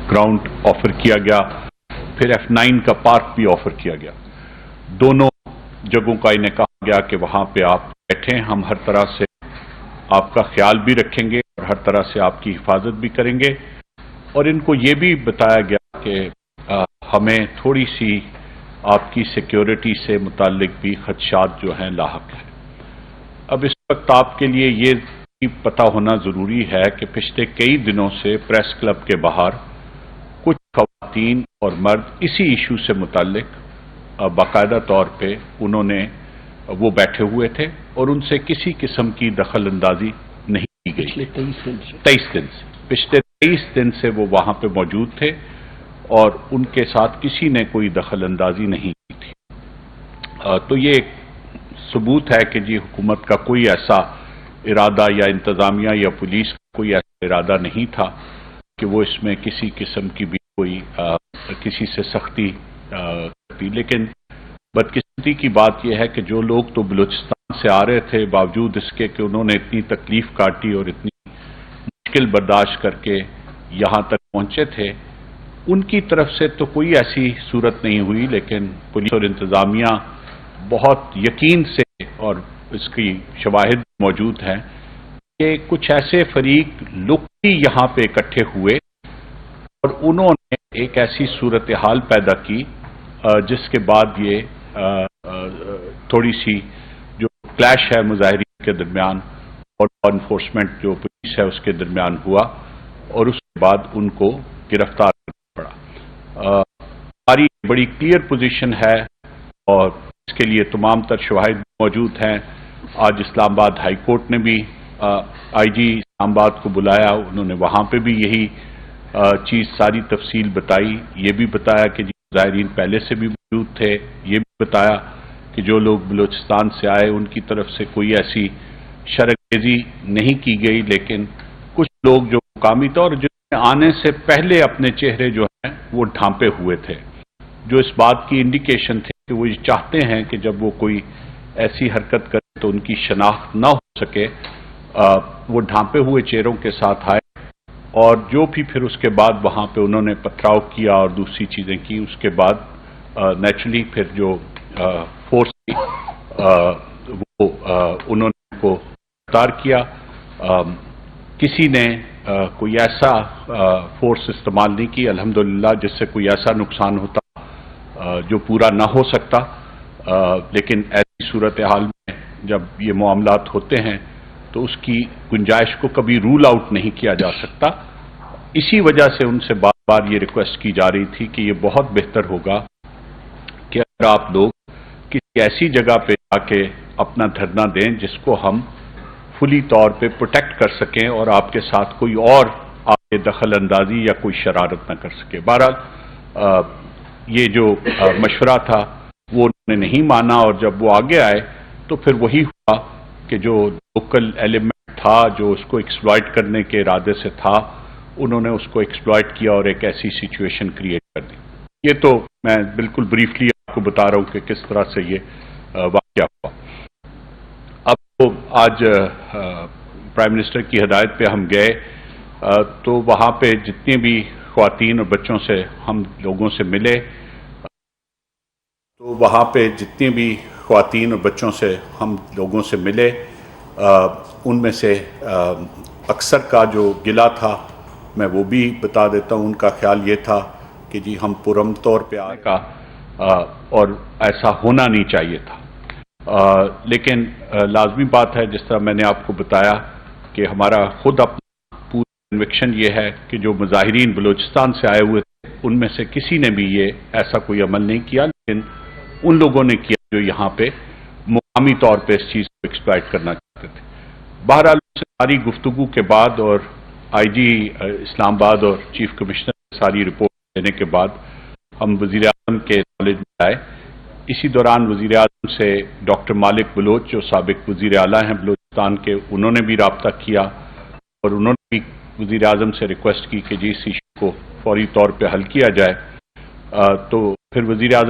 Ground offer किया गया, फिर F9 का पार्क भी ऑफर किया गया। दोनों जगहों का इन्हें कहा गया कि वहां पे आप बैठें, हम हर तरह से आपका ख्याल भी रखेंगे और हर तरह से आपकी हिफाजत भी करेंगे। और इनको ये भी बताया गया कि हमें थोड़ी सी आपकी सिक्योरिटी से मुताल्लिक भी खदशात जो हैं लाहक हैं। अब इस वक्त आपके लिए ये पता होना ज़रूरी है कि पिछले कई दिनों से प्रेस क्लब के बाहर कुछ ख़वातीन और मर्द इसी इशू से मुताल्लिक बाकायदा तौर पे उन्होंने वो बैठे हुए थे और उनसे किसी किस्म की दखल अंदाजी नहीं की गई। पिछले 23 दिन से वो वहां पे मौजूद थे और उनके साथ किसी ने कोई दखल अंदाजी नहीं की थी। तो ये एक सबूत है कि जी हुकूमत का कोई ऐसा इरादा या इंतजामिया या पुलिस का कोई ऐसा इरादा नहीं था कि वो इसमें किसी किस्म की भी कोई किसी से सख्ती करती। लेकिन बदकिस्मती की बात यह है कि जो लोग तो बलूचिस्तान से आ रहे थे, बावजूद इसके कि उन्होंने इतनी तकलीफ काटी और इतनी मुश्किल बर्दाश्त करके यहाँ तक पहुँचे थे, उनकी तरफ से तो कोई ऐसी सूरत नहीं हुई। लेकिन पुलिस और इंतजामिया बहुत यकीन से, और इसकी शवाहिद मौजूद हैं, कि कुछ ऐसे फरीक लुकी यहाँ पे इकट्ठे हुए और उन्होंने एक ऐसी सूरत हाल पैदा की जिसके बाद ये थोड़ी सी जो क्लैश है मुजाहिरीन के दरमियान और लॉ इन्फोर्समेंट जो पुलिस है उसके दरमियान हुआ और उसके बाद उनको गिरफ्तार करना पड़ा। हमारी बड़ी क्लियर पोजीशन है और इसके लिए तमाम तर शवाहिद मौजूद हैं। आज इस्लामाबाद हाई कोर्ट ने भी आईजी इस्लामाबाद को बुलाया, उन्होंने वहां पे भी यही चीज सारी तफसील बताई। ये भी बताया कि मुजाहिरीन पहले से भी मौजूद थे, ये भी बताया कि जो लोग बलूचिस्तान से आए उनकी तरफ से कोई ऐसी शरअंगेज़ी नहीं की गई, लेकिन कुछ लोग जो मुकामी तौर जिन्होंने आने से पहले अपने चेहरे जो हैं वो ढांपे हुए थे, जो इस बात की इंडिकेशन थे कि वो ये चाहते हैं कि जब वो कोई ऐसी हरकत करे तो उनकी शनाख्त न हो सके, वो ढांपे हुए चेहरों के साथ आए और जो भी फिर उसके बाद वहां पे उन्होंने पथराव किया और दूसरी चीजें की। उसके बाद नेचुरली फिर जो फोर्स थी वो उन्होंने को गिरफ्तार किया। किसी ने कोई ऐसा फोर्स इस्तेमाल नहीं की अल्हम्दुलिल्लाह जिससे कोई ऐसा नुकसान होता जो पूरा ना हो सकता। लेकिन ऐसी सूरत हाल में जब ये मामलात होते हैं तो उसकी गुंजाइश को कभी रूल आउट नहीं किया जा सकता। इसी वजह से उनसे बार बार ये रिक्वेस्ट की जा रही थी कि ये बहुत बेहतर होगा कि अगर आप लोग किसी ऐसी जगह पे आके अपना धरना दें जिसको हम फुली तौर पे प्रोटेक्ट कर सकें और आपके साथ कोई और आपके दखल अंदाजी या कोई शरारत न कर सके। बहरहाल ये जो मशवरा था वो उन्होंने नहीं माना और जब वो आगे आए तो फिर वही हुआ कि जो लोकल एलिमेंट था जो उसको एक्सप्लॉइट करने के इरादे से था, उन्होंने उसको एक्सप्लॉइट किया और एक ऐसी सिचुएशन क्रिएट कर दी। ये तो मैं बिल्कुल ब्रीफली आपको बता रहा हूं कि किस तरह से ये वाकया हुआ। अब तो आज प्राइम मिनिस्टर की हिदायत पे हम गए तो वहां पे जितनी भी ख्वातीन और बच्चों से हम लोगों से मिले, तो वहां पे जितनी भी ख्वातीन और बच्चों से हम लोगों से मिले उनमें से अक्सर का जो गिला था मैं वो भी बता देता हूँ। उनका ख्याल ये था कि जी हम पुरम तौर पे आए का और ऐसा होना नहीं चाहिए था। लेकिन लाजमी बात है, जिस तरह मैंने आपको बताया कि हमारा खुद अपना पूरा कन्विक्शन ये है कि जो मुजाहिरीन बलूचिस्तान से आए हुए थे उनमें से किसी ने भी ये ऐसा कोई अमल नहीं किया, लेकिन उन लोगों ने किया जो यहाँ पे मुकामी तौर पे इस चीज को एक्सप्लॉइट करना चाहते थे। बहरहाल सारी गुफ्तगू के बाद और आईजी इस्लामाबाद और चीफ कमिश्नर सारी रिपोर्ट देने के बाद हम वजीर आजम के नॉलेज में आए। इसी दौरान वजीर आजम से डॉक्टर मालिक बलोच जो साबिक वजीर आला हैं बलूचिस्तान के, उन्होंने भी राब्ता किया और उन्होंने भी वजीर आजम से रिक्वेस्ट की कि जी इस इशू को फौरी तौर पर हल किया जाए। तो फिर वजीर आजम